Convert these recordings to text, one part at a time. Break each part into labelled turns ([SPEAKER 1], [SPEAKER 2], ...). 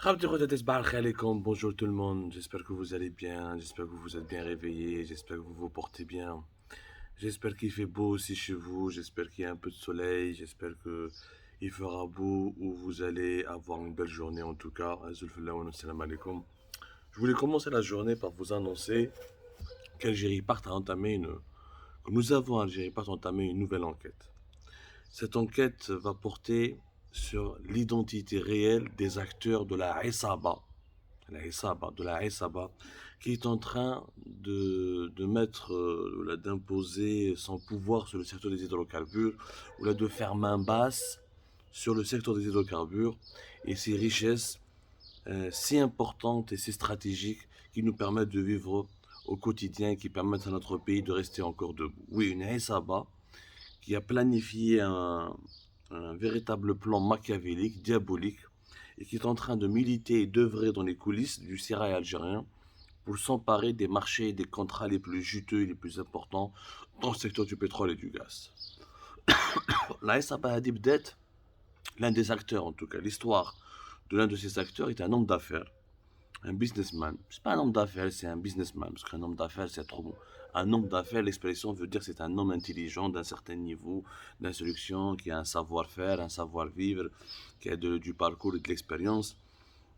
[SPEAKER 1] Bonjour tout le monde, j'espère que vous allez bien, j'espère que vous êtes bien réveillés, j'espère que vous vous portez bien, j'espère qu'il fait beau aussi chez vous, j'espère qu'il y a un peu de soleil, j'espère que il fera beau ou vous allez avoir une belle journée en tout cas. Assalamu alaikum. Je voulais commencer la journée par vous annoncer qu'Algérie part a entamé que nous avons Algérie part entamé une nouvelle enquête. Cette enquête va porter sur l'identité réelle des acteurs de la Isaba, qui est en train de mettre, d'imposer son pouvoir sur le secteur des hydrocarbures, ou là de faire main basse sur le secteur des hydrocarbures et ses richesses si importantes et si stratégiques qui nous permettent de vivre au quotidien et qui permettent à notre pays de rester encore debout. Oui, une Isaba qui a planifié un véritable plan machiavélique, diabolique, et qui est en train de militer et d'œuvrer dans les coulisses du sérail algérien pour s'emparer des marchés et des contrats les plus juteux et les plus importants dans le secteur du pétrole et du gaz. La SAP Hadib Det, l'un des acteurs en tout cas, l'histoire de l'un de ces acteurs est un homme d'affaires, un businessman. C'est pas un homme d'affaires, c'est un businessman, parce qu'un homme d'affaires, c'est trop bon. Un homme d'affaires, l'expression veut dire que c'est un homme intelligent d'un certain niveau d'instruction, qui a un savoir-faire, un savoir-vivre, qui a du parcours et de l'expérience,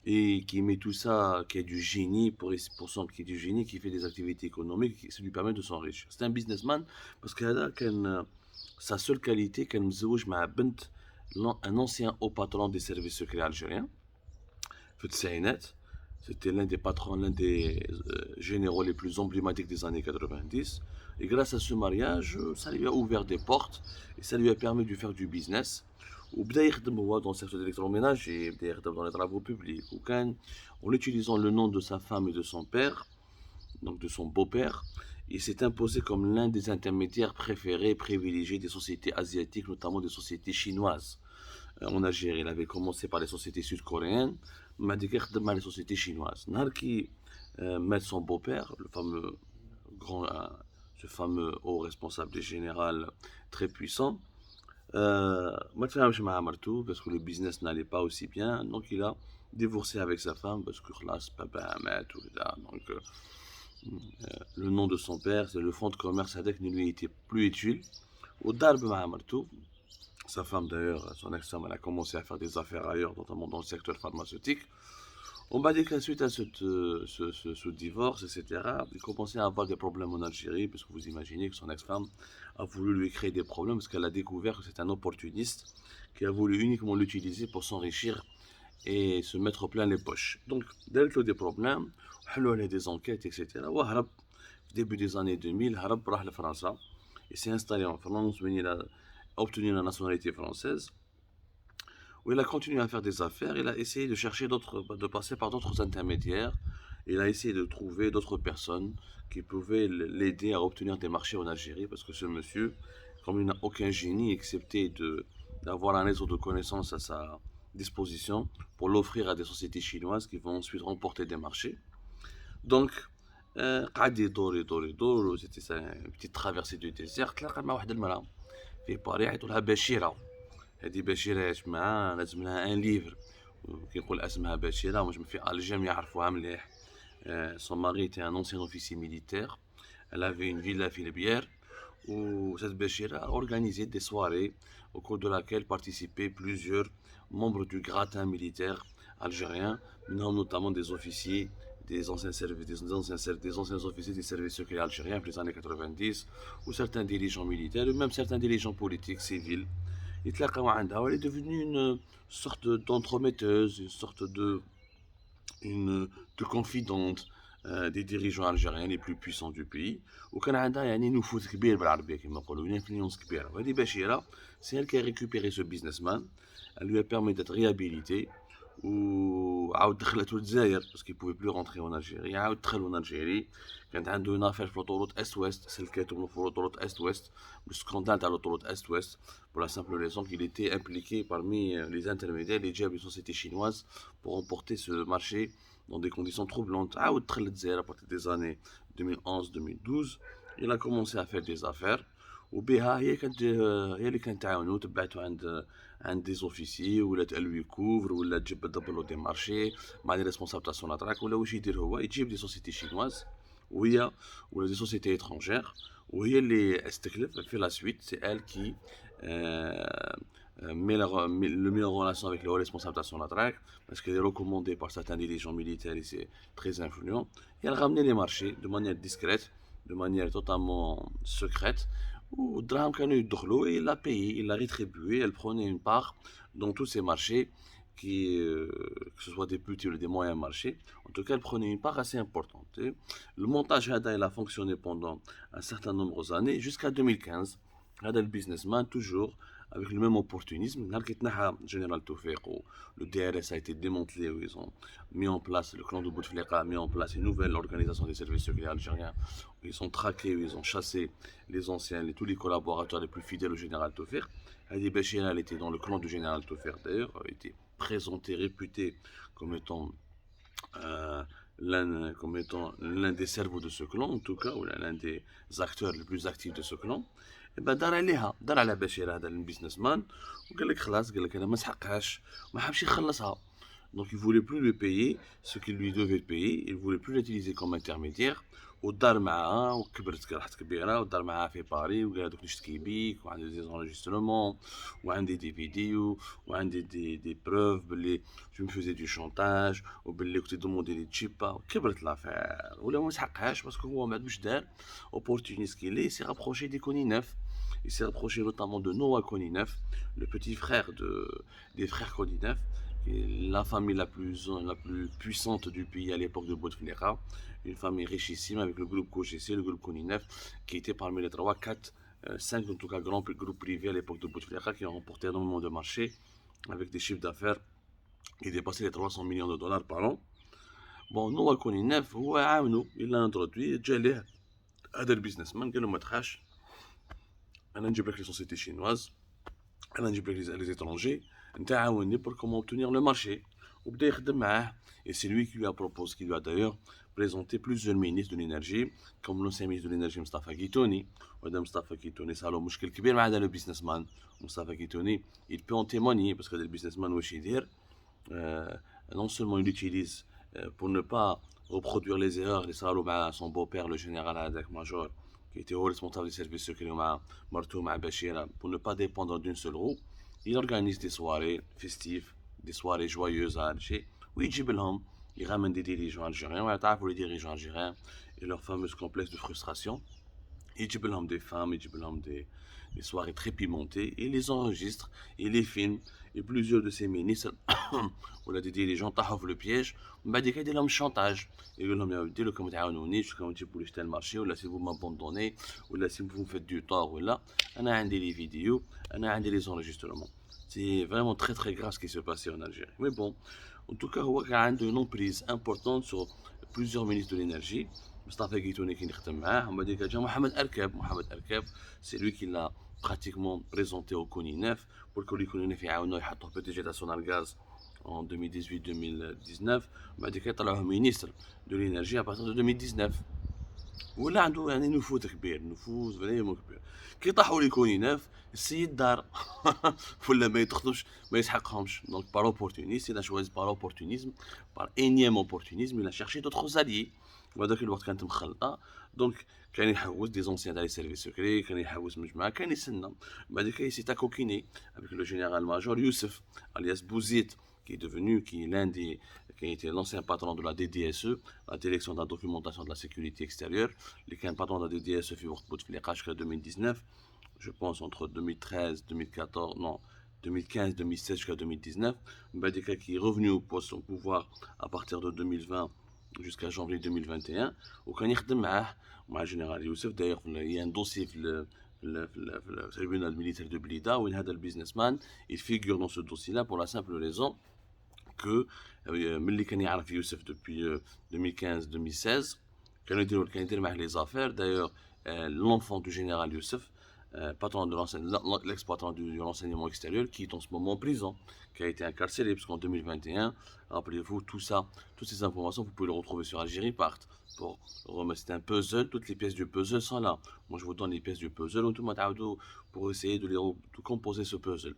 [SPEAKER 1] et qui met tout ça, qui a du génie, qui est du génie, qui fait des activités économiques, qui ça lui permet de s'enrichir. C'est un businessman, parce que sa seule qualité, qu'elle un ancien haut patron des services secrets algériens, Fetsainet. C'était l'un des patrons, l'un des généraux les plus emblématiques des années 90. Et grâce à ce mariage, ça lui a ouvert des portes et ça lui a permis de faire du business. وبدا يخدم هو dans le secteur d'électroménager, بدا يخدم dans les travaux publics, en utilisant le nom de sa femme et de son père, donc de son beau-père, il s'est imposé comme l'un des intermédiaires préférés et privilégiés des sociétés asiatiques, notamment des sociétés chinoises en Algérie. Il avait commencé par les sociétés sud-coréennes, mais il a mal les sociétés chinoises. Narki met son beau-père, le fameux grand, ce fameux haut responsable général très puissant. Moi, parce que le business n'allait pas aussi bien, donc il a divorcé avec sa femme parce que là, c'est pas tout ça. Donc, le nom de son père, c'est le fonds de commerce avec ne lui était plus utile. Au darb Martou, sa femme d'ailleurs, son ex-femme, elle a commencé à faire des affaires ailleurs, notamment dans le secteur pharmaceutique. On m'a dit que suite à ce divorce, etc., il commençait à avoir des problèmes en Algérie, parce que vous imaginez que son ex-femme a voulu lui créer des problèmes, parce qu'elle a découvert que c'est un opportuniste qui a voulu uniquement l'utiliser pour s'enrichir et se mettre plein les poches. Donc, dès qu'il y a des problèmes, il y a des enquêtes, etc. Au début des années 2000, Harab rah la France, il s'est installé en France, il a obtenu la nationalité française, où il a continué à faire des affaires, il a essayé de chercher de passer par d'autres intermédiaires, il a essayé de trouver d'autres personnes qui pouvaient l'aider à obtenir des marchés en Algérie, parce que ce monsieur, comme il n'a aucun génie, excepté d'avoir un réseau de connaissances à sa disposition pour l'offrir à des sociétés chinoises qui vont ensuite remporter des marchés. Donc, قعد يدور يدور يدور c'était ça une petite traversée du désert تلاقى مع واحد المرأة في باريس يعيطوا لها بشيرة. هذه بشيرة يا جماعة لازم لها ان ليفر كيقول اسمها بشيرة واش في الجيم يعرفوها مليح. Son mari était un ancien officier militaire. Elle avait une villa à Filbière où cette Béchira a organisé des soirées au cours de laquelle participaient plusieurs membres du gratin militaire algérien, notamment des officiers, des anciens officiers des services secrets algériens pour les années 90, ou certains dirigeants militaires, ou même certains dirigeants politiques, civils. Elle est devenue une sorte d'entremetteuse, une confidente des dirigeants algériens les plus puissants du pays. وكان عندها يعني نفوذ كبير بالعربيه كما نقولوا une influence كبيره. وهذه بشيره c'est elle qui a récupéré ce businessman. Elle lui a permis d'être réhabilité وعاود دخلته للجزائر parce qu'il pouvait plus rentrer en Algérie. عاود دخل en Algérie. كانت عنده une affaire في l'autoroute Est-Ouest, سلكته في l'autoroute Est-Ouest, le scandale de l'autoroute Est-Ouest, pour la simple raison qu'il était impliqué parmi les intermédiaires, les diables des sociétés chinoises pour remporter ce marché dans des conditions troublantes. عاود دخل للجزائر à partir des années 2011-2012. Il a commencé à faire des affaires وبها هي اللي كانت تعاونو تبعتو عند دي زوفيسي ولا تالوي كوفر ولا تجيب دبلو دي مارشي مع لي ريسبونسابل تاع سوناتراك ولا واش يدير هو يجيب دي سوسيتي شينواز وهي ولا دي سوسيتي étrangères وهي اللي استكلف في لا سويت سي ال كي le met en relation avec le haut responsable de Sonatrach parce qu'elle est recommandée par certains dirigeants militaires et c'est très influent. Et elle ramenait les marchés de manière discrète, de manière totalement secrète. Ou Draham Kanu et il l'a payé, il l'a rétribué, elle prenait une part dans tous ces marchés, que ce soit des petits ou des moyens marchés. En tout cas, elle prenait une part assez importante. Et le montage Hada, il a fonctionné pendant un certain nombre d'années, jusqu'à 2015. Hada, le businessman, toujours avec le même opportunisme. Général Toufeq, le DRS a été démantelé, où ils ont mis en place, le clan de Bouteflika a mis en place une nouvelle organisation des services secrets algériens, où ils ont traqué, où ils ont chassé les anciens et tous les collaborateurs les plus fidèles au général Toufeq. Hadi Bachir, elle était dans le clan du général Toufeq d'ailleurs, a été présenté, réputé comme étant l'un des cerveaux de ce clan, en tout cas, ou l'un des acteurs les plus actifs de ce clan. Et ben دار على بشير هذا البيزنس مان وقال لك خلاص قال لك انا ما نسحقهاش ما حبش يخلصها. Donc il voulait plus lui payer ce qu'il lui devait payer, il voulait plus l'utiliser comme intermédiaire. ودار معاها وكبرت راحت كبيره ودار معاها في باري وقال هذوك نشتكي بيك وعندي دي زونجسترومون وعندي دي فيديو وعندي دي بروف باللي جو مي فوزي دو شونتاج وباللي كنت دوموندي لي تشيبا. كبرت لافير ولا ما سحقهاش باسكو هو ما عندوش دار اوبورتونيست كي سي رابروشي دي كوني نف. Il s'est rapproché notamment de Noah Koninef, le petit frère des frères Koninef, qui est la famille la plus puissante du pays à l'époque de Bouteflika, une famille richissime avec le groupe KOGC, le groupe Koninef, qui était parmi les 3, 4, 5 en tout cas grands groupes privés à l'époque de Bouteflika qui ont remporté énormément de marchés avec des chiffres d'affaires qui dépassaient les 300 millions de dollars par an. Bon, Noah Koninef, il l'a introduit, جا هذا البيزنسمان قال له ما تخافش انا نجيب لك لي سوسيتي شينواز انا نجيب لك لي étrangers انت عاوني pour comment obtenir le marché وبدا يخدم معاه. Et c'est lui qui lui a proposé, qui lui a d'ailleurs présenté plusieurs ministres de l'énergie comme l'ancien ministre de l'énergie Mustafa Guitouni. وهذا Mustafa Guitouni صار مشكل كبير مع هذا le businessman Mustafa Guitouni. Il peut en témoigner parce que le businessman واش يدير non seulement il l'utilise pour ne pas reproduire les erreurs اللي صاروا مع son beau-père le général هذاك major qui était responsable des services secrets Martou Bachira, pour ne pas dépendre d'une seule roue. Il organise des soirées festives, des soirées joyeuses à Alger, où il ramène des dirigeants algériens, les dirigeants algériens et leur fameuse complexe de frustration. Il des femmes, des soirées très pimentées, et les enregistre, et les filme, et plusieurs de ces ministres, ou là des dirigeants, t'as le piège, bah des cas de l'homme chantage. Et l'homme a dit, le comme تعاونوني, je comme pour acheter le marché, ou là si vous m'abandonnez, ou là si vous me faites du tort, ou là, on a des vidéos, on a des enregistrements. C'est vraiment très très grave ce qui se passait en Algérie. Mais bon, en tout cas, il y a une emprise importante sur plusieurs ministres de l'énergie. Mustafa Guitouni qui est Mohamed Erkeb, c'est lui qui l'a pratiquement présenté au CONINEF pour que le CONINEF ait un PTG National Gaz en 2018-2019. Il est ministre de l'énergie à partir de 2019. ولا عنده يعني نفوذ كبير نفوذ فريمون كبير كي طاحوا لي كونيناف السيد دار ولا ما يتخطبش ما يسحقهمش دونك بار اوبورتونيست il a choisi par opportunisme par énième opportunisme il a cherché d'autres alliés وهذاك الوقت كانت مخلطه دونك كان يحوس دي زونسيان تاع لي سيرفيس سكري كان يحوس مجموعه كان يسنى بعد كي سي تاكوكيني avec le général major Youssef alias Bouzid qui est devenu qui a été l'ancien patron de la DDSE, la direction de la documentation de la sécurité extérieure, qui est un patron de la DDSE jusqu'à 2019, je pense entre 2013, 2014, non, 2015, 2016 jusqu'à 2019, Mbadika qui est revenu au poste au pouvoir à partir de 2020 jusqu'à janvier 2021, au يخدم معاه مع général Youssef. D'ailleurs, il y a un dossier le tribunal militaire de Blida où هذا businessman il figure dans ce dossier-là pour la simple raison que ملي كان يعرف يوسف depuis 2015-2016 كانوا يديروا معاه les affaires. D'ailleurs, l'enfant du général Youssef patron de l'exploitant de l'enseignement extérieur, qui est en ce moment en prison, qui a été incarcéré, parce qu'en 2021, rappelez-vous, tout ça, toutes ces informations, vous pouvez les retrouver sur Algérie Part. C'est un puzzle, toutes les pièces du puzzle sont là. Moi, je vous donne les pièces du puzzle, pour essayer de composer ce puzzle.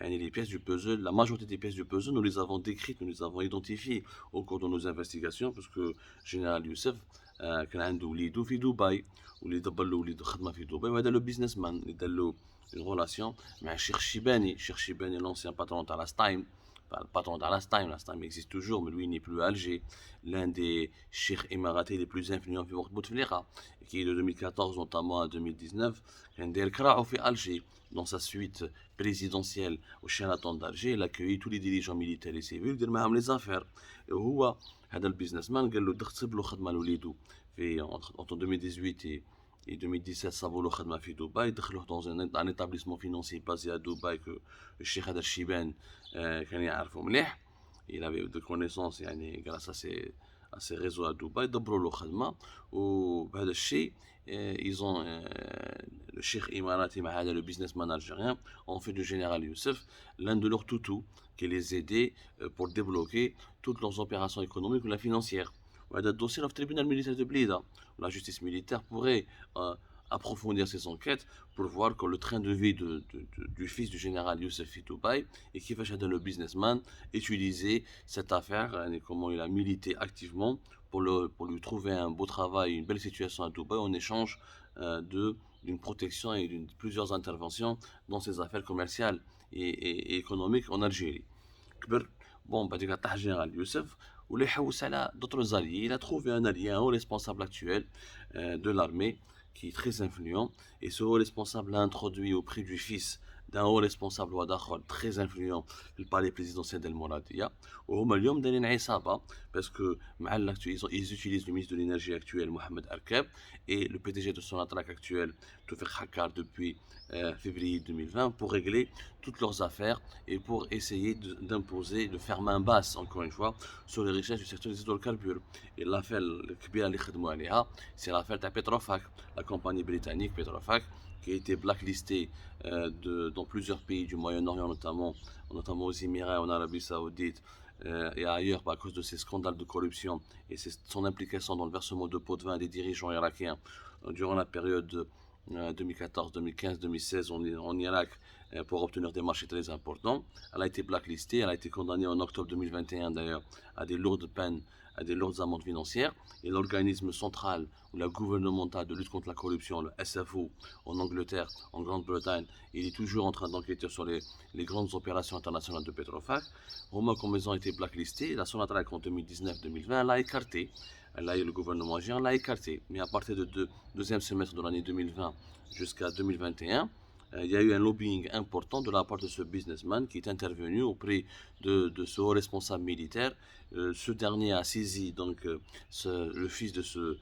[SPEAKER 1] Et les pièces du puzzle, la majorité des pièces du puzzle, nous les avons décrites, nous les avons identifiées au cours de nos investigations, parce que Général Youssef, كان عنده وليدو في دبي واللي دبر له وليدو خدمه في دبي وهذا لو بيزنس مان اللي دار له une relation مع الشيخ الشيباني. الشيخ الشيباني l'ancien patron de la Stein, enfin, le patron de la Stein existe toujours, mais lui il n'est plus à Alger, l'un des cheikhs émiratis les plus influents في وقت بوتفليقه, qui est de 2014 notamment à 2019 كان داير كراعه في Alger. Dans sa suite présidentielle au Sheraton d'Alger, il a accueilli tous les dirigeants militaires et civils, يدير معاهم les affaires. وهو هذا البيزنس مان قال له تخصب له خدمه لوليدو في entre 2018 et 2017 صابوا له خدمه في دبي, دخلوه dans un établissement financier basé à Dubaï que الشيخ هذا الشيبان كان يعرفه مليح. Il avait de connaissances يعني grâce à ses réseaux à Dubaï, دبروا له خدمه. وبهذا الشيء ils ont le cheikh émirati مع هذا le businessman algérien ont fait du général Youssef l'un de leurs toutous qui les aidait pour débloquer toutes leurs opérations économiques ou la financière. وهذا الدوسي في tribunal militaire de Blida. La justice militaire pourrait approfondir ses enquêtes pour voir que le train de vie du fils du général Youssef Fitoubaï et qui fait le businessman utiliser cette affaire et comment il a milité activement pour lui trouver un beau travail, une belle situation à Dubaï en échange d'une protection et de plusieurs interventions dans ses affaires commerciales et économiques en Algérie. Bon, bah, le général Youssef, ou les d'autres alliés, il a trouvé un allié, un haut responsable actuel de l'armée qui est très influent, et ce haut responsable l'a introduit auprès du fils d'un haut responsable très influent في palais présidentiel d'El Mouradia. وهما اليوم دايرين عصابة parce que ils utilisent le ministre de l'énergie actuel Mohamed Arkab et le PDG de Sonatrach actuel Toufiq Hakkar depuis février 2020 pour régler toutes leurs affaires et pour essayer d'imposer, de faire main basse encore une fois sur les richesses du secteur des hydrocarbures. Et l'affaire الكبيرة اللي خدموا عليها c'est l'affaire de Petrofac, la compagnie britannique Petrofac, qui a été blacklistée dans plusieurs pays du Moyen-Orient, notamment aux Émirats, en Arabie Saoudite et ailleurs, à cause de ces scandales de corruption et son implication dans le versement de pots de vin des dirigeants irakiens durant la période 2014, 2015, 2016 en Irak pour obtenir des marchés très importants. Elle a été blacklistée, elle a été condamnée en octobre 2021 d'ailleurs à des lourdes peines, à des lourdes amendes financières. Et l'organisme central ou la gouvernementale de lutte contre la corruption, le SFO, en Angleterre, en Grande-Bretagne, il est toujours en train d'enquêter sur les grandes opérations internationales de Petrofac. Au moment où ils ont été blacklistés, la Sonatrach en 2019-2020, elle a écarté. Le gouvernement algérien l'a écarté. Mais à partir du deuxième semestre de l'année 2020 jusqu'à 2021, il y a eu un lobbying important de la part de ce businessman qui est intervenu auprès de ce haut responsable militaire. Ce dernier a saisi donc le fils de ce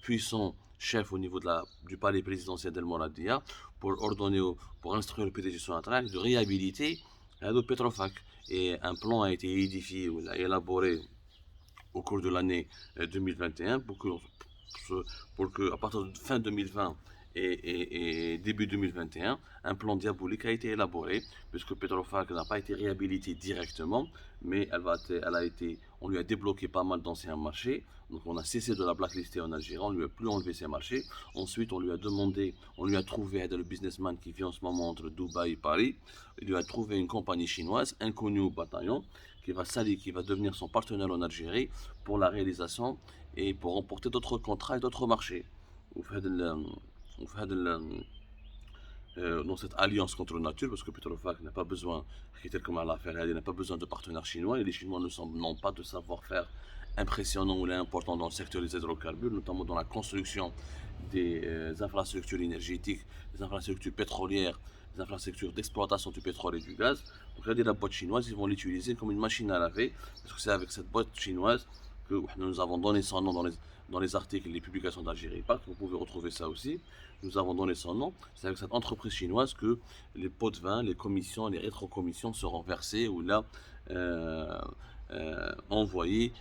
[SPEAKER 1] puissant chef au niveau du palais présidentiel d'El Mouradia pour instruire le PDG de Sonatrach de réhabiliter le Petrofac. Et un plan a été édifié ou élaboré au cours de l'année 2021 pour que à partir de fin 2020 et début 2021, un plan diabolique a été élaboré, puisque Petrofac n'a pas été réhabilité directement, mais on lui a débloqué pas mal d'anciens marchés, donc on a cessé de la blacklister en Algérie, on ne lui a plus enlevé ses marchés. Ensuite, on lui a trouvé le businessman qui vit en ce moment entre Dubaï et Paris, il lui a trouvé une compagnie chinoise, inconnue au bataillon, qui va devenir son partenaire en Algérie pour la réalisation et pour remporter d'autres contrats et d'autres marchés. Dans cette alliance contre la nature, parce que Petrofac n'a pas besoin, n'a pas besoin de partenaires chinois, et les Chinois n'ont pas de savoir-faire impressionnant ou important dans le secteur des hydrocarbures, notamment dans la construction des infrastructures énergétiques, des infrastructures pétrolières, des infrastructures d'exploitation du pétrole et du gaz. Donc regardez la boîte chinoise, ils vont l'utiliser comme une machine à laver, parce que c'est avec cette boîte chinoise que nous avons donné son nom dans les articles et les publications d'Algérie Part, vous pouvez retrouver ça aussi. Nous avons donné son nom, c'est avec cette entreprise chinoise que les pots de vin, les commissions, les rétrocommissions seront versées, ou là envoyé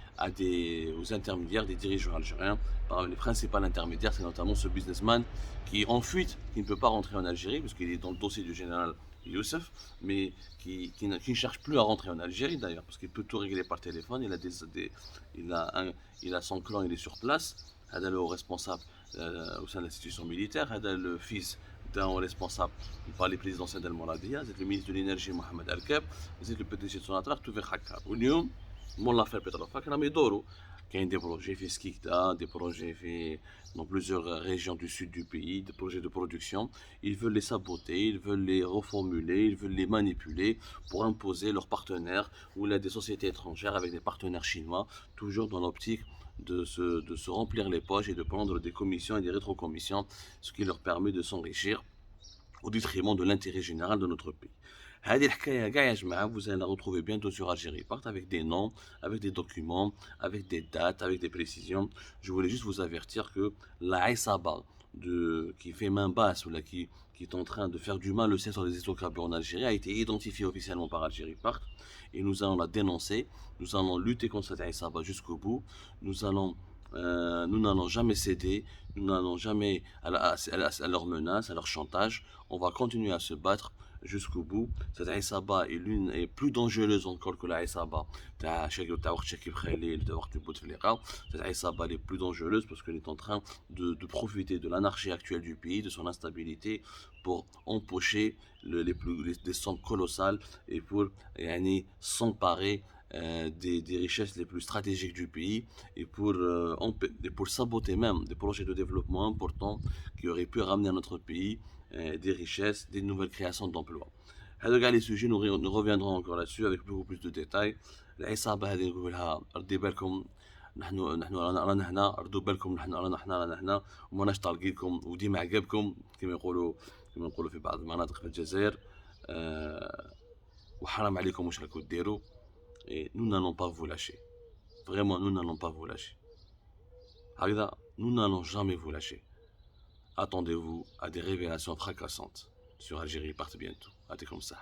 [SPEAKER 1] aux intermédiaires des dirigeants algériens. Parmi les principaux intermédiaires, c'est notamment ce businessman qui est en fuite, qui ne peut pas rentrer en Algérie, parce qu'il est dans le dossier du général Youssef, mais qui ne cherche plus à rentrer en Algérie d'ailleurs, parce qu'il peut tout régler par téléphone. Il a son clan, il est sur place. هذا le responsable au sein de l'institution militaire. هذا le fils d'un responsable par les présidentielles d'Al-Mouradia. C'est le ministre de l'énergie Mohamed Al-Kab. C'est le PDG de Sonatrach, Toufi Hakkar. واليوم مول l'affaire Petrofak راهم يدوروا. كاين des projets في Skikda, des projets dans plusieurs régions du sud du pays, des projets de production. Ils veulent les saboter, ils veulent les reformuler, ils veulent les manipuler pour imposer leurs partenaires ou là des sociétés étrangères avec des partenaires chinois, toujours dans l'optique de se remplir les poches et de prendre des commissions et des rétrocommissions, ce qui leur permet de s'enrichir au détriment de l'intérêt général de notre pays. هذه الحكاية كاع يا جماعة vous allez la retrouver bientôt sur Algérie Part avec des noms, avec des documents, avec des dates, avec des précisions. Je voulais juste vous avertir que la Aïsaba qui fait main basse ou là, qui est en train de faire du mal au secteur des hydrocarbures en Algérie a été identifiée officiellement par Algérie Part et nous allons la dénoncer, nous allons lutter contre cette Aïsaba jusqu'au bout, nous n'allons jamais céder, nous n'allons jamais à leurs menaces, à leurs chantages, on va continuer à se battre jusqu'au bout. Cette Aïsaba est plus dangereuse encore que la Aïsaba cette Aïsaba est plus dangereuse parce qu'elle est en train de profiter de l'anarchie actuelle du pays, de son instabilité pour empocher des sommes colossales et pour s'emparer des richesses les plus stratégiques du pays et pour saboter même des projets de développement importants qui auraient pu ramener à notre pays des richesses, des nouvelles créations d'emplois. هذا les sujets, nous reviendrons encore là-dessus avec beaucoup plus de détails. العصابة هذه نقولها ردي بالكم نحن رانا هنا ردوا بالكم نحن رانا هنا وماناش طالقينكم وديما عقابكم كما نقولوا في بعض المناطق في الجزائر وحرام عليكم واش راكم ديروا. Et nous n'allons pas vous lâcher. Vraiment, nous n'allons pas vous lâcher. هكذا, nous n'allons jamais vous lâcher. Attendez-vous à des révélations fracassantes sur Algérie Part bientôt. Comme ça.